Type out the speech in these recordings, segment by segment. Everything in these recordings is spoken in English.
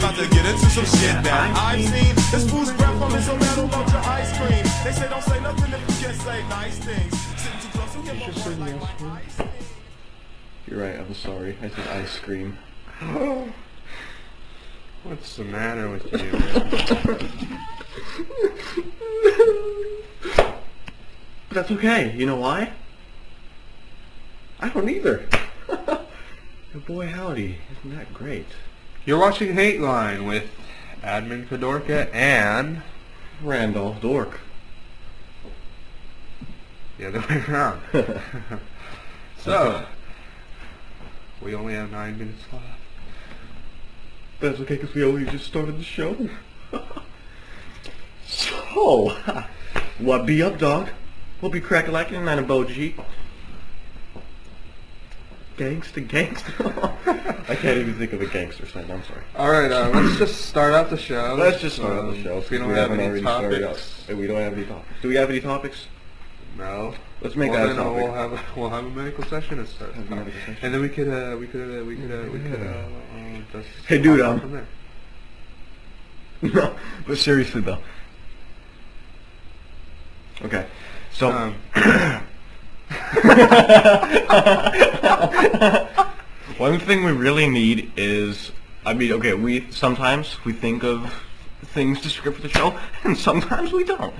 about to get into some shit that I've seen. This fool's breath on so metal about your ice cream. They say don't say nothing if you just say nice things. Sitting too close, you get more fun like my ice cream. You're right, I'm sorry. I said ice cream. What's the matter with you? But that's okay. You know why? I don't either. But boy howdy, isn't that great? You're watching Hateline with Admin Cadorka and Randolph, Dork. the other way around. So, we only have 9 minutes left. That's okay, because we only just started the show. So, what be up, dog? We'll be crack-a-lacking and a boji. Gangsta. I can't even think of a gangster sign, I'm sorry. Alright, let's just start out the show. Let's just start out the show. We don't have any topics. We don't have any topics. Do we have any topics? No. Let's make that a topic. We'll have a medical session to start. And then we could just Hey, dude, from there. No, but seriously though. Okay, so one thing we really need is, sometimes we think of things to script for the show, and sometimes we don't.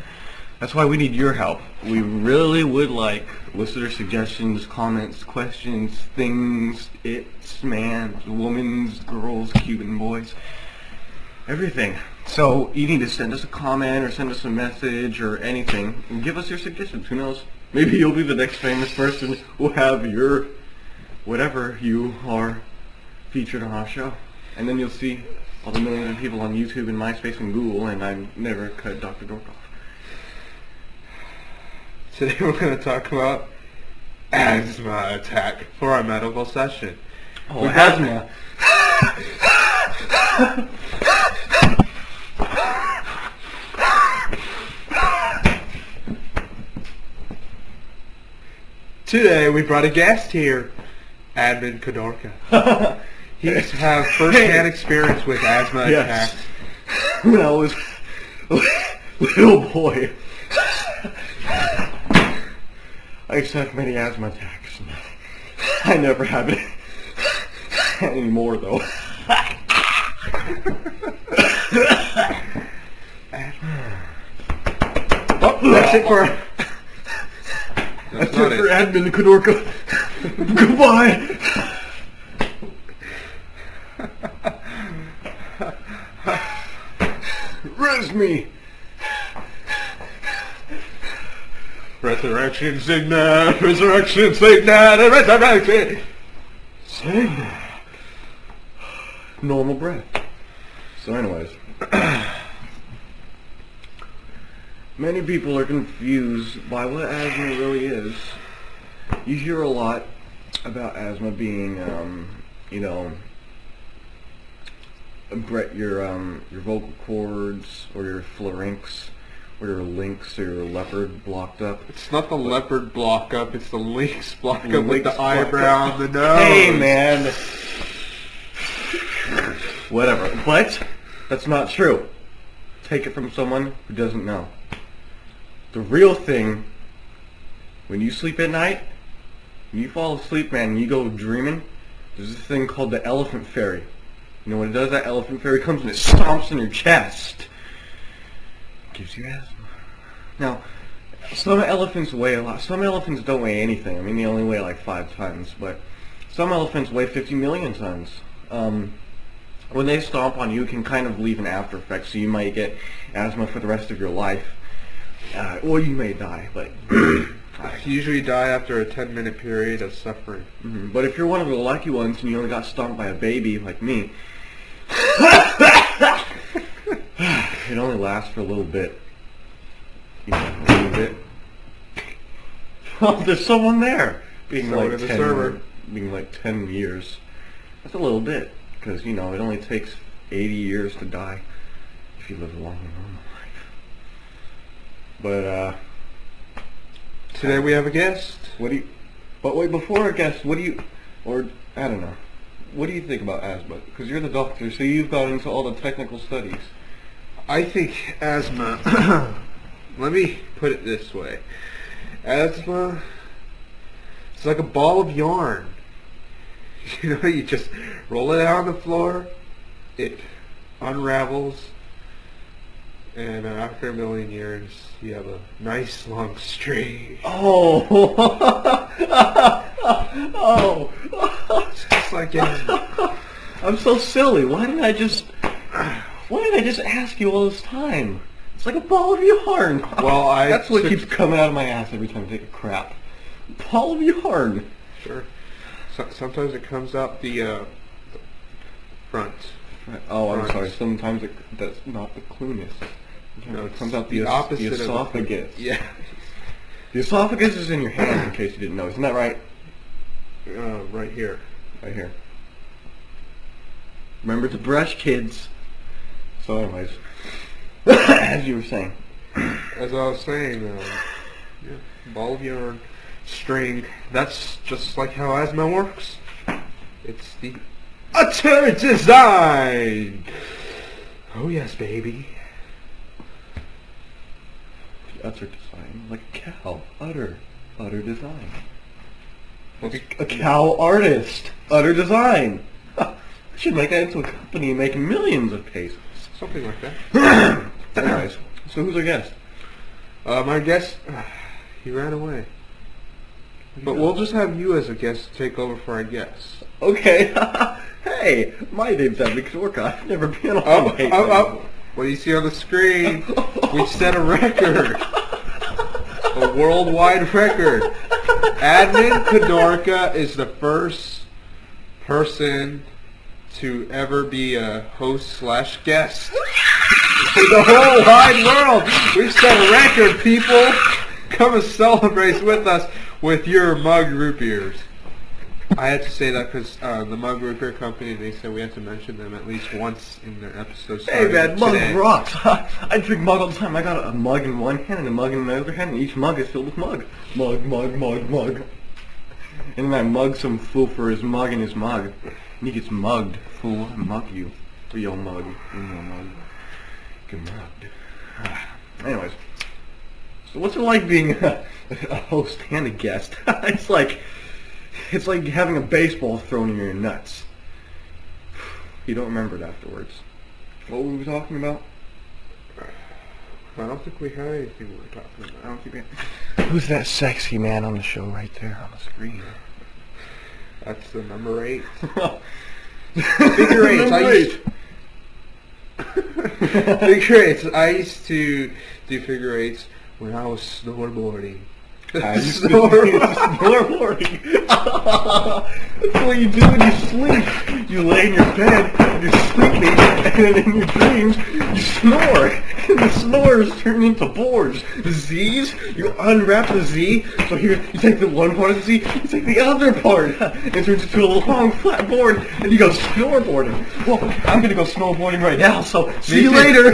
That's why we need your help. We really would like listener suggestions, comments, questions, things, it's, man, women's, girls, Cuban boys, everything. So you need to send us a comment or send us a message or anything and give us your suggestions. Who knows? Maybe you'll be the next famous person who'll have your whatever you are featured on our show. And then you'll see all the millions of people on YouTube and MySpace and Google, and I never cut Dr. Dork off. Today we're going to talk about asthma attack for our medical session. Oh, asthma. Today we brought a guest here, Admin Cadorka. He's have first-hand experience with asthma attacks. When I was a little boy, I used to have many asthma attacks. I never have it anymore, though. Oh, that's it for Admin Cadorka. Goodbye. Res me. Resurrection signal, resurrection signal, resurrection signal. Normal breath. So anyways, many people are confused by what asthma really is. You hear a lot about asthma being, your vocal cords or your pharynx or your lynx or your leopard blocked up. It's not the leopard block up, it's the lynx block up with the eyebrow and the nose. Hey, man. Whatever. But that's not true. Take it from someone who doesn't know. The real thing, when you sleep at night, when you fall asleep, man, and you go dreaming, there's this thing called the elephant fairy. You know what it does? That elephant fairy comes and it stomps in your chest. Gives you asthma. Now, some elephants weigh a lot. Some elephants don't weigh anything. I mean, they only weigh like 5 tons. But some elephants weigh 50 million tons. When they stomp on you, it can kind of leave an after effect. So you might get asthma for the rest of your life. Or you may die, but you usually die after a 10-minute period of suffering. Mm-hmm. But if you're one of the lucky ones and you only got stomped by a baby like me, it only lasts for a little bit. You know, a little bit. Oh, there's someone there. Being like 10 years. That's a little bit, because it only takes 80 years to die if you live a long and normal life. But today we have a guest. But wait, before a guest, I don't know. what do you think about asthma? Because you're the doctor, so you've gone into all the technical studies. I think asthma, let me put it this way. Asthma, it's like a ball of yarn. You know, you just roll it out on the floor, it unravels, and after a million years, you have a nice long string. Oh! Oh! It's just like asthma. I'm so silly. Why didn't I just ask you all this time? It's like a ball of yarn. Well, that's what keeps coming out of my ass every time I take a crap. Ball of yarn. Sure. Sometimes it comes out the front. Oh, I'm front. sorry. Sometimes that's not the clunus. No, It comes out the the opposite of esophagus. Yeah. The esophagus is in your hand, in case you didn't know. Isn't that right? Right here. Right here. Remember to brush, kids. So anyways, as you were saying. As I was saying, yeah, ball of yarn, string. That's just like how asthma works. It's the utter design. Oh yes, baby. The utter design, like a cow. Utter design. Like a cow artist. Utter design. I should make that into a company and make millions of pesos. Something like that. Anyways, so who's our guest? My guest, he ran away. But we'll just have you as a guest to take over for our guest. Okay. Hey, my name's Cadorka. I've never been on Oh. What do you see on the screen? We set a record. A worldwide record. Admin Cadorka is the first person to ever be a host/guest in the whole wide world. We've set a record, people. Come and celebrate with us with your mug root beers. I had to say that because the Mug Root Beer Company, they said we had to mention them at least once in their episode. Hey man, mug today. rocks. I drink mug all the time. I got a mug in one hand and a mug in the other hand, and each mug is filled with mug. Mug. And then I mug some fool for his mug and his mug. And he gets mugged. Fool, I mug you. For your mug. Get mugged. Anyways. So what's it like being a host and a guest? It's like having a baseball thrown in your nuts. You don't remember it afterwards. What were we talking about? I don't think we had anything we were talking about. I don't think we... Who's that sexy man on the show right there on the screen? That's the number 8. Figure eights. Figure eights. I used to do figure eights when I was snowboarding. Snowboarding. That's what you do when you sleep. You lay in your bed, you're sleeping, and then in your dreams, you snore. And the snores turn into boards. The Z's, you unwrap the Z, so here, you take the one part of the Z, you take the other part. It turns into a long, flat board, and you go snowboarding. Well, I'm gonna go snowboarding right now, so see you later.